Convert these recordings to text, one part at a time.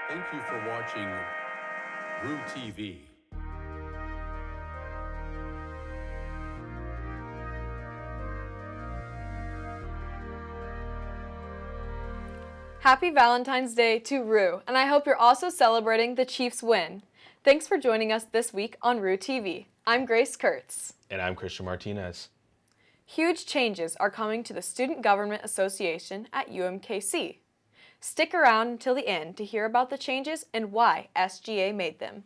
Thank you for watching RooTV. Happy Valentine's Day to Roo, and I hope you're also celebrating the Chiefs' win. Thanks for joining us this week on RooTV. I'm Grace Kertz. And I'm Cristian Martinez. Huge changes are coming to the Student Government Association at UMKC. Stick around until the end to hear about the changes and why SGA made them.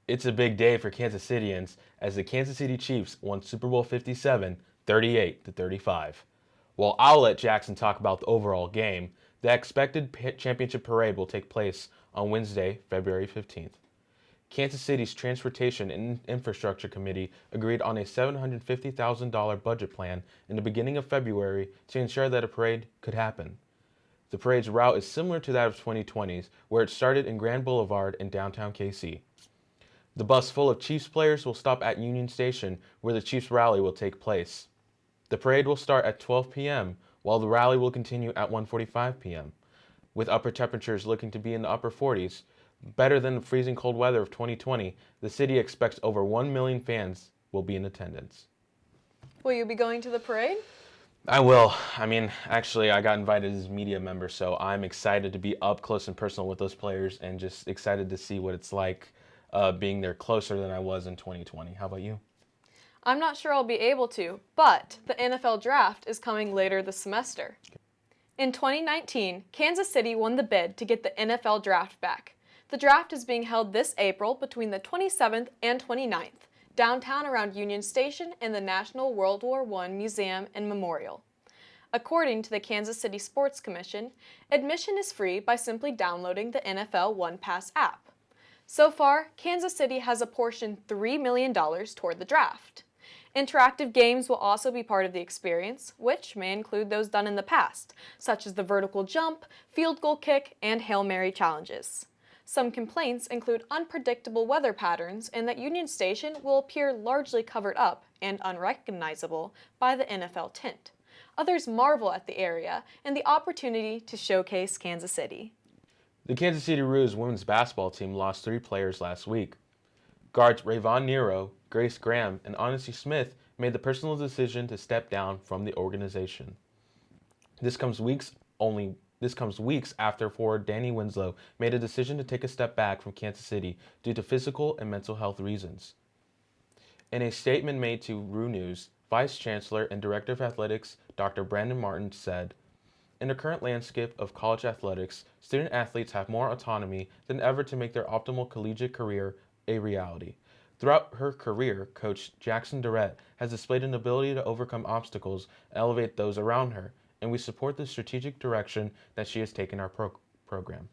It's a big day for Kansas Cityans as the Kansas City Chiefs won Super Bowl 57, 38-35. While I'll let Jackson talk about the overall game, the expected championship parade will take place on Wednesday, February 15th. Kansas City's Transportation and Infrastructure Committee agreed on a $750,000 budget plan in the beginning of February to ensure that a parade could happen. The parade's route is similar to that of 2020's, where it started in Grand Boulevard in downtown KC. The bus full of Chiefs players will stop at Union Station, where the Chiefs rally will take place. The parade will start at 12 p.m., while the rally will continue at 1:45 p.m. With upper temperatures looking to be in the upper 40s, better than the freezing cold weather of 2020, the city expects over 1 million fans will be in attendance. Will you be going to the parade? I will. Actually, I got invited as a media member, so I'm excited to be up close and personal with those players and just excited to see what it's like being there closer than I was in 2020. How about you? I'm not sure I'll be able to, but the NFL Draft is coming later this semester. In 2019, Kansas City won the bid to get the NFL Draft back. The draft is being held this April between the 27th and 29th. Downtown around Union Station in the National World War I Museum and Memorial. According to the Kansas City Sports Commission, admission is free by simply downloading the NFL One Pass app. So far, Kansas City has apportioned $3 million toward the draft. Interactive games will also be part of the experience, which may include those done in the past, such as the vertical jump, field goal kick, and Hail Mary challenges. Some complaints include unpredictable weather patterns and that Union Station will appear largely covered up and unrecognizable by the NFL tent. Others marvel at the area and the opportunity to showcase Kansas City. The Kansas City Roos women's basketball team lost 3 players last week. Guards Rayvon Nero, Grace Graham, and Honesty Smith made the personal decision to step down from the organization. This comes weeks after forward Danny Winslow made a decision to take a step back from Kansas City due to physical and mental health reasons. In a statement made to Roo News, Vice Chancellor and Director of Athletics Dr. Brandon Martin said, "In the current landscape of college athletics, student athletes have more autonomy than ever to make their optimal collegiate career a reality. Throughout her career, Coach Jackson Ogden has displayed an ability to overcome obstacles and elevate those around her, and we support the strategic direction that she has taken our program."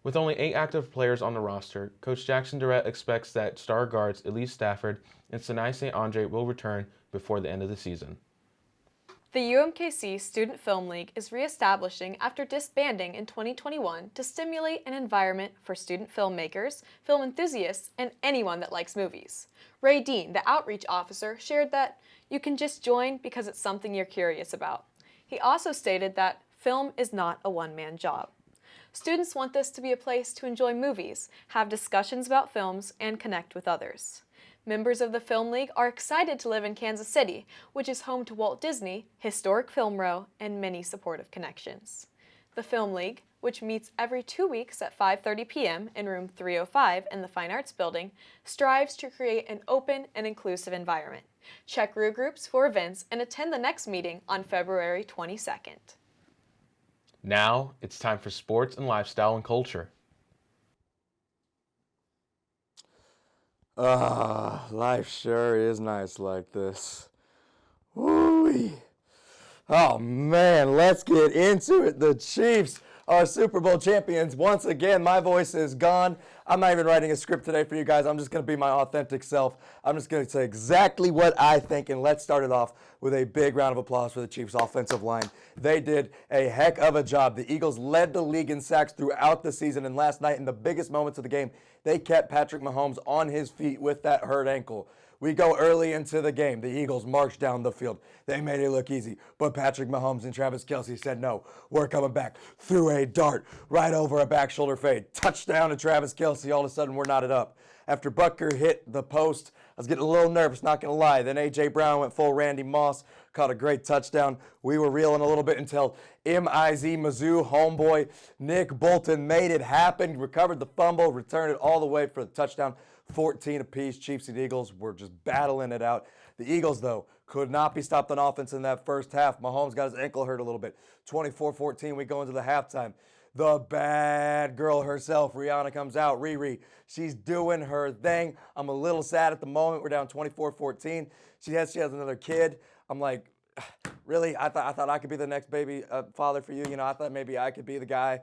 With only 8 active players on the roster, Coach Jackson Ogden expects that star guards Elise Stafford and Sinai St. Andre will return before the end of the season. The UMKC Student Film League is reestablishing after disbanding in 2021 to stimulate an environment for student filmmakers, film enthusiasts, and anyone that likes movies. Ray Dean, the outreach officer, shared that you can just join because it's something you're curious about. He also stated that film is not a one-man job. Students want this to be a place to enjoy movies, have discussions about films, and connect with others. Members of the Film League are excited to live in Kansas City, which is home to Walt Disney, historic Film Row, and many supportive connections. The Film League, which meets every 2 weeks at 5:30 p.m. in room 305 in the Fine Arts Building, strives to create an open and inclusive environment. Check Roo Groups for events and attend the next meeting on February 22nd. Now, it's time for sports and lifestyle and culture. Life sure is nice like this. Woo-wee. Oh man, let's get into it. The Chiefs are Super Bowl champions. Once again, my voice is gone. I'm not even writing a script today for you guys. I'm just going to be my authentic self. I'm just going to say exactly what I think, and let's start it off with a big round of applause for the Chiefs' offensive line. They did a heck of a job. The Eagles led the league in sacks throughout the season, and last night in the biggest moments of the game, they kept Patrick Mahomes on his feet with that hurt ankle. We go early into the game. The Eagles marched down the field. They made it look easy. But Patrick Mahomes and Travis Kelce said, no, we're coming back. Threw a dart right over a back shoulder fade. Touchdown to Travis Kelce. All of a sudden, we're knotted up. After Butker hit the post, I was getting a little nervous, not going to lie. Then A.J. Brown went full Randy Moss, caught a great touchdown. We were reeling a little bit until M.I.Z. Mizzou homeboy Nick Bolton made it happen, recovered the fumble, returned it all the way for the touchdown. 14 apiece. Chiefs and Eagles were just battling it out. The Eagles, though, could not be stopped on offense in that first half. Mahomes got his ankle hurt a little bit. 24-14, we go into the halftime. The bad girl herself, Rihanna, comes out. Riri, she's doing her thing. I'm a little sad at the moment. We're down 24-14. She has another kid. I'm like, really? I thought I could be the next baby father for you. You know, I thought maybe I could be the guy.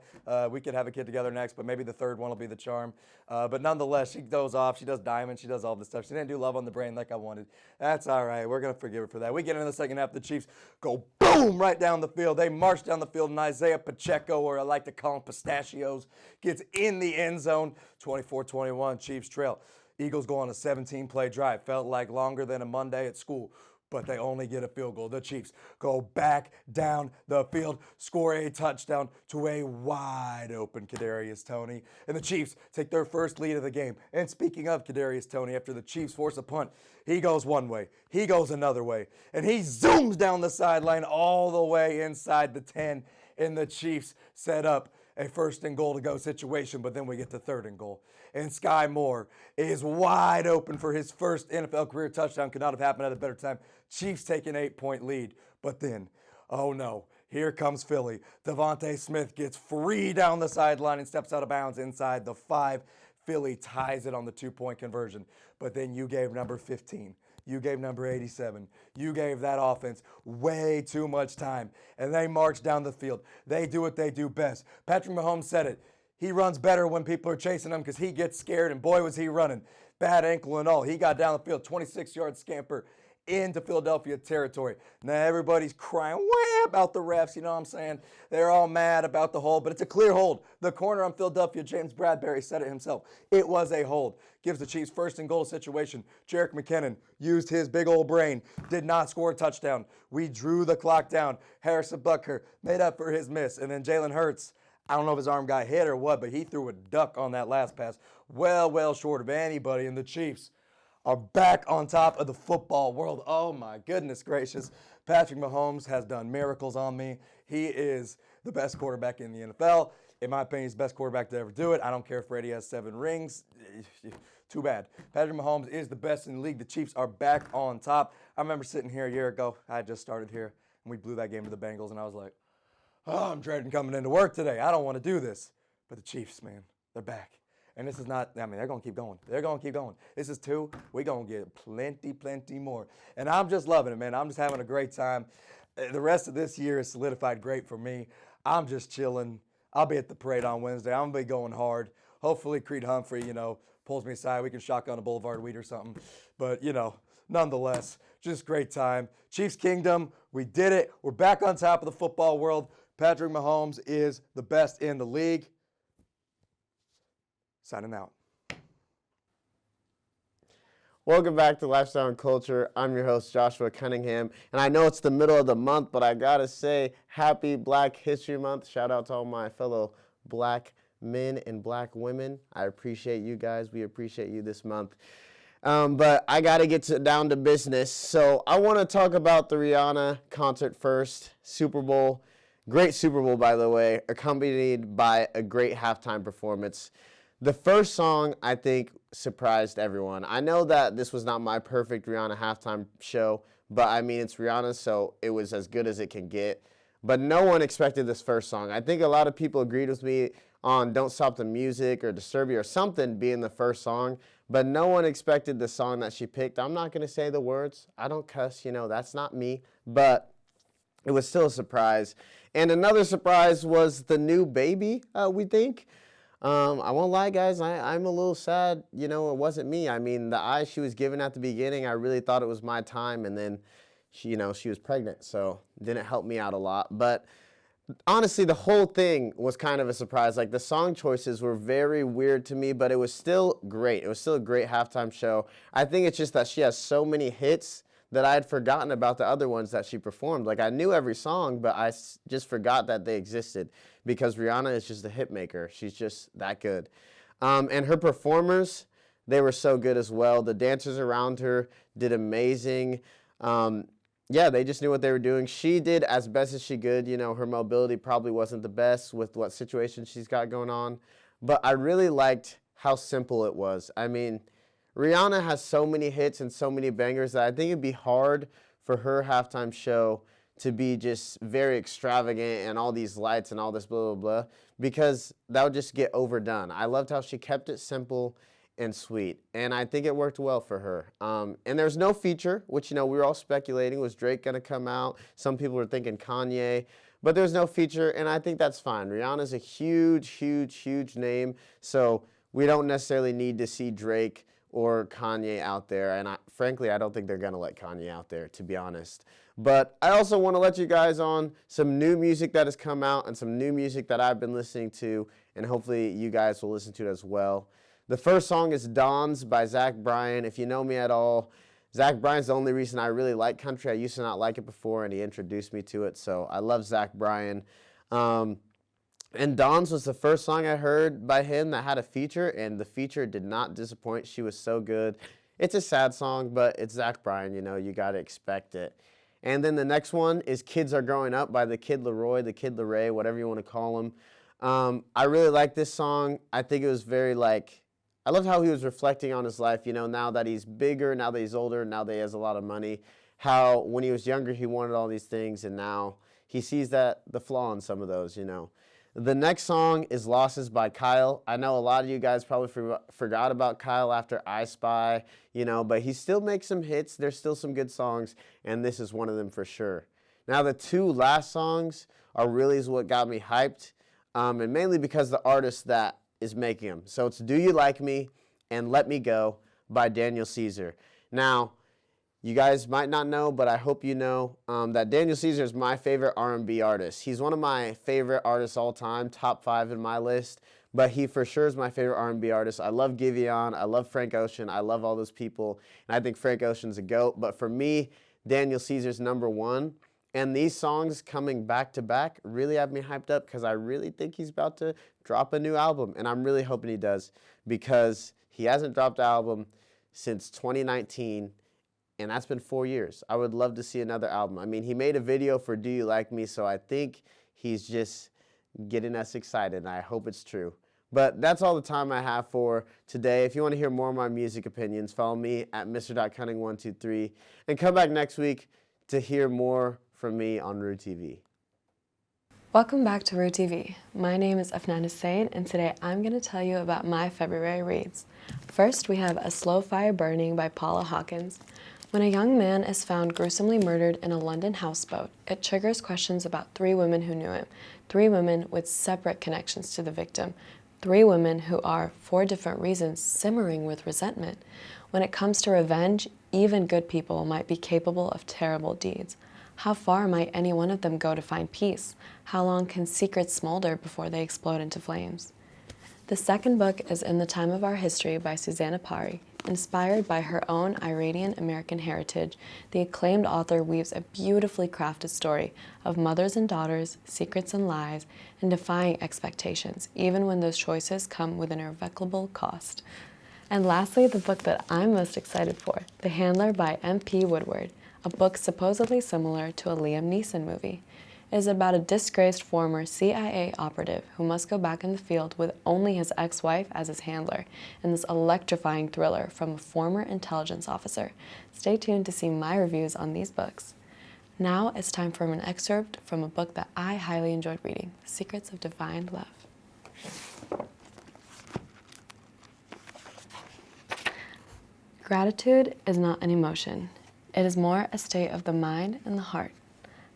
We could have a kid together next, but maybe the third one will be the charm. But nonetheless, she goes off. She does diamond. She does all this stuff. She didn't do love on the brain like I wanted. That's all right. We're going to forgive her for that. We get into the second half. The Chiefs go boom right down the field. They march down the field, and Isaiah Pacheco, or I like to call him Pistachios, gets in the end zone. 24-21, Chiefs trail. Eagles go on a 17-play drive. Felt like longer than a Monday at school, but they only get a field goal. The Chiefs go back down the field, score a touchdown to a wide open Kadarius Toney, and the Chiefs take their first lead of the game. And speaking of Kadarius Toney, after the Chiefs force a punt, he goes one way, he goes another way, and he zooms down the sideline all the way inside the 10, and the Chiefs set up a first and goal to go situation, but then we get to third and goal. And Sky Moore is wide open for his first NFL career touchdown. Could not have happened at a better time. Chiefs take an 8-point lead. But then, oh no, here comes Philly. Devontae Smith gets free down the sideline and steps out of bounds inside the 5. Philly ties it on the 2-point conversion. But then you gave number 15. You gave number 87. You gave that offense way too much time. And they march down the field. They do what they do best. Patrick Mahomes said it. He runs better when people are chasing him because he gets scared, and boy, was he running. Bad ankle and all. He got down the field, 26-yard scamper into Philadelphia territory. Now everybody's crying about the refs, you know what I'm saying? They're all mad about the hold, but it's a clear hold. The corner on Philadelphia, James Bradbury, said it himself. It was a hold. Gives the Chiefs first and goal situation. Jerick McKinnon used his big old brain, did not score a touchdown. We drew the clock down. Harrison Butker made up for his miss, and then Jalen Hurts, I don't know if his arm got hit or what, but he threw a duck on that last pass. Well short of anybody, and the Chiefs are back on top of the football world. Oh my goodness gracious. Patrick Mahomes has done miracles on me. He is the best quarterback in the NFL. In my opinion, he's the best quarterback to ever do it. I don't care if Brady has 7 rings. Too bad. Patrick Mahomes is the best in the league. The Chiefs are back on top. I remember sitting here a year ago. I had just started here, and we blew that game to the Bengals, and I was like, oh, I'm dreading coming into work today. I don't want to do this. But the Chiefs, man, they're back. And this is not, I mean, they're going to keep going. They're going to keep going. This is 2. We're going to get plenty more. And I'm just loving it, man. I'm just having a great time. The rest of this year is solidified great for me. I'm just chilling. I'll be at the parade on Wednesday. I'm going to be going hard. Hopefully Creed Humphrey, pulls me aside. We can shotgun a Boulevard Wheat or something. But, nonetheless, just great time. Chiefs Kingdom, we did it. We're back on top of the football world. Patrick Mahomes is the best in the league. Signing out. Welcome back to Lifestyle and Culture. I'm your host, Joshua Cunningham. And I know it's the middle of the month, but I got to say, happy Black History Month. Shout out to all my fellow black men and black women. I appreciate you guys. We appreciate you this month. But I got to get down to business. So I want to talk about the Rihanna concert first. Super Bowl. Great Super Bowl, by the way, accompanied by a great halftime performance. The first song, I think, surprised everyone. I know that this was not my perfect Rihanna halftime show, but I mean, it's Rihanna, so it was as good as it can get. But no one expected this first song. I think a lot of people agreed with me on Don't Stop the Music or Disturb You or something being the first song, but no one expected the song that she picked. I'm not going to say the words. I don't cuss, that's not me, but it was still a surprise. And another surprise was the new baby, we think. I won't lie, guys, I'm a little sad, it wasn't me. I mean, the eyes she was given at the beginning, I really thought it was my time, and then, she was pregnant, so it didn't help me out a lot. But honestly, the whole thing was kind of a surprise. Like, the song choices were very weird to me, but it was still great. It was still a great halftime show. I think it's just that she has so many hits that I had forgotten about the other ones that she performed. Like, I knew every song, but I just forgot that they existed because Rihanna is just a hit maker. She's just that good. And her performers, they were so good as well. The dancers around her did amazing. Yeah, they just knew what they were doing. She did as best as she could. You know, her mobility probably wasn't the best with what situation she's got going on. But I really liked how simple it was. I mean, Rihanna has so many hits and so many bangers that I think it'd be hard for her halftime show to be just very extravagant and all these lights and all this blah, blah, blah, because that would just get overdone. I loved how she kept it simple and sweet, and I think it worked well for her. And there's no feature, which, you know, we were all speculating, was Drake gonna come out? Some people were thinking Kanye, but there's no feature, and I think that's fine. Rihanna's a huge, huge, huge name, so we don't necessarily need to see Drake or Kanye out there, and frankly, I don't think they're gonna let Kanye out there, to be honest. But I also wanna let you guys on some new music that has come out and some new music that I've been listening to, and hopefully you guys will listen to it as well. The first song is Dawns by Zach Bryan. If you know me at all, Zach Bryan's the only reason I really like country. I used to not like it before, and he introduced me to it, so I love Zach Bryan. And Dawns was the first song I heard by him that had a feature, and the feature did not disappoint. She was so good. It's a sad song, but it's Zach Bryan, you know, you got to expect it. And then the next one is Kids Are Growing Up by the Kid Laroi, the Kid Larray, whatever you want to call him. I really like this song. I think it was very, like, I loved how he was reflecting on his life, you know, now that he's bigger, now that he's older, now that he has a lot of money, how when he was younger he wanted all these things, and now he sees that the flaw in some of those, you know. The next song is Losses by Kyle. I know a lot of you guys probably forgot about Kyle after I Spy, you know, but he still makes some hits. There's still some good songs, and this is one of them for sure. Now, the two last songs are really what got me hyped, and mainly because the artist that is making them. So it's Do You Like Me and Let Me Go by Daniel Caesar. Now, you guys might not know, but I hope you know that Daniel Caesar is my favorite R&B artist. He's one of my favorite artists all time, top 5 in my list, but he for sure is my favorite R&B artist. I love Giveon, I love Frank Ocean, I love all those people, and I think Frank Ocean's a GOAT, but for me, Daniel Caesar's number one. And these songs coming back to back really have me hyped up because I really think he's about to drop a new album. And I'm really hoping he does because he hasn't dropped an album since 2019, and that's been 4 years. I would love to see another album. I mean, he made a video for Do You Like Me, so I think he's just getting us excited, and I hope it's true. But that's all the time I have for today. If you want to hear more of my music opinions, follow me at Mr.Cunning123, and come back next week to hear more from me on RooTV. Welcome back to RooTV. My name is Afnan Hussain, and today I'm going to tell you about my February reads. First, we have A Slow Fire Burning by Paula Hawkins. When a young man is found gruesomely murdered in a London houseboat, it triggers questions about 3 women who knew him, 3 women with separate connections to the victim, 3 women who are, for different reasons, simmering with resentment. When it comes to revenge, even good people might be capable of terrible deeds. How far might any one of them go to find peace? How long can secrets smolder before they explode into flames? The second book is In the Time of Our History by Susanna Pari. Inspired by her own Iranian-American heritage, the acclaimed author weaves a beautifully crafted story of mothers and daughters, secrets and lies, and defying expectations, even when those choices come with an irrevocable cost. And lastly, the book that I'm most excited for, The Handler by M.P. Woodward, a book supposedly similar to a Liam Neeson movie. It is about a disgraced former CIA operative who must go back in the field with only his ex-wife as his handler in this electrifying thriller from a former intelligence officer. Stay tuned to see my reviews on these books. Now it's time for an excerpt from a book that I highly enjoyed reading, The Secrets of Divine Love. Gratitude is not an emotion. It is more a state of the mind and the heart.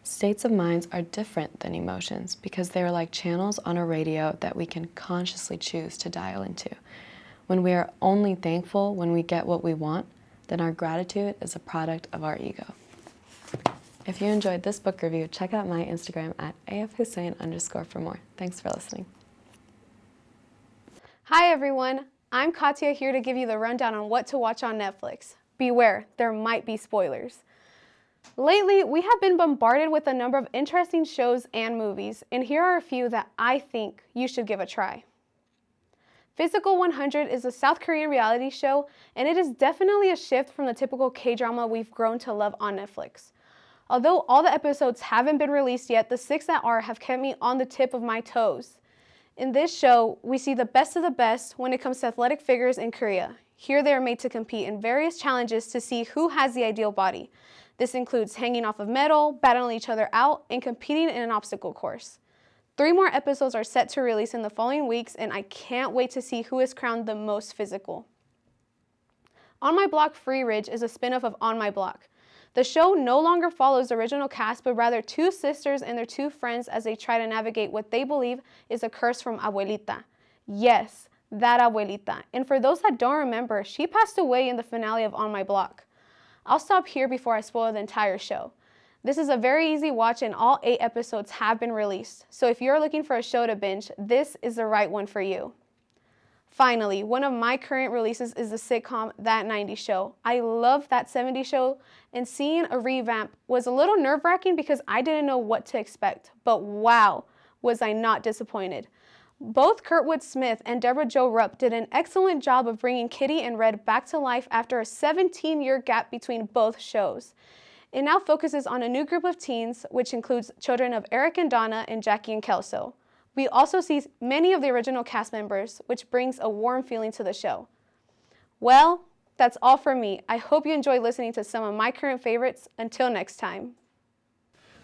States of minds are different than emotions because they are like channels on a radio that we can consciously choose to dial into. When we are only thankful when we get what we want, then our gratitude is a product of our ego. If you enjoyed this book review, check out my Instagram at afhussain_ for more. Thanks for listening. Hi everyone, I'm Catia here to give you the rundown on what to watch on Netflix. Beware, there might be spoilers. Lately, we have been bombarded with a number of interesting shows and movies, and here are a few that I think you should give a try. Physical 100 is a South Korean reality show, and it is definitely a shift from the typical K-drama we've grown to love on Netflix. Although all the episodes haven't been released yet, the 6 that are have kept me on the tip of my toes. In this show, we see the best of the best when it comes to athletic figures in Korea. Here they are made to compete in various challenges to see who has the ideal body. This includes hanging off of metal, battling each other out, and competing in an obstacle course. 3 more episodes are set to release in the following weeks, and I can't wait to see who is crowned the most physical. On My Block Free Ridge is a spin-off of On My Block. The show no longer follows the original cast, but rather 2 sisters and their 2 friends as they try to navigate what they believe is a curse from Abuelita. Yes, that Abuelita. And for those that don't remember, she passed away in the finale of On My Block. I'll stop here before I spoil the entire show. This is a very easy watch and all 8 episodes have been released. So if you're looking for a show to binge, this is the right one for you. Finally, one of my current releases is the sitcom That 90s Show. I love That 70s Show, and seeing a revamp was a little nerve-wracking because I didn't know what to expect. But wow, was I not disappointed. Both Kurtwood Smith and Deborah Jo Rupp did an excellent job of bringing Kitty and Red back to life after a 17-year gap between both shows. It now focuses on a new group of teens, which includes children of Eric and Donna and Jackie and Kelso. We also see many of the original cast members, which brings a warm feeling to the show. Well, that's all for me. I hope you enjoyed listening to some of my current favorites. Until next time.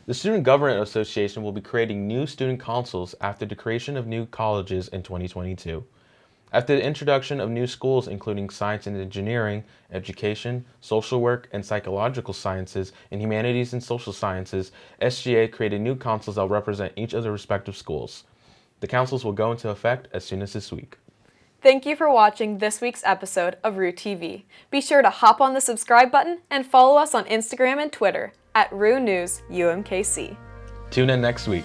The Student Government Association will be creating new student councils after the creation of new colleges in 2022. After the introduction of new schools including science and engineering, education, social work, and psychological sciences, and humanities and social sciences, SGA created new councils that will represent each of the respective schools. The councils will go into effect as soon as this week. Thank you for watching this week's episode of RooTV. Be sure to hop on the subscribe button and follow us on Instagram and Twitter at RooNewsUMKC. Tune in next week.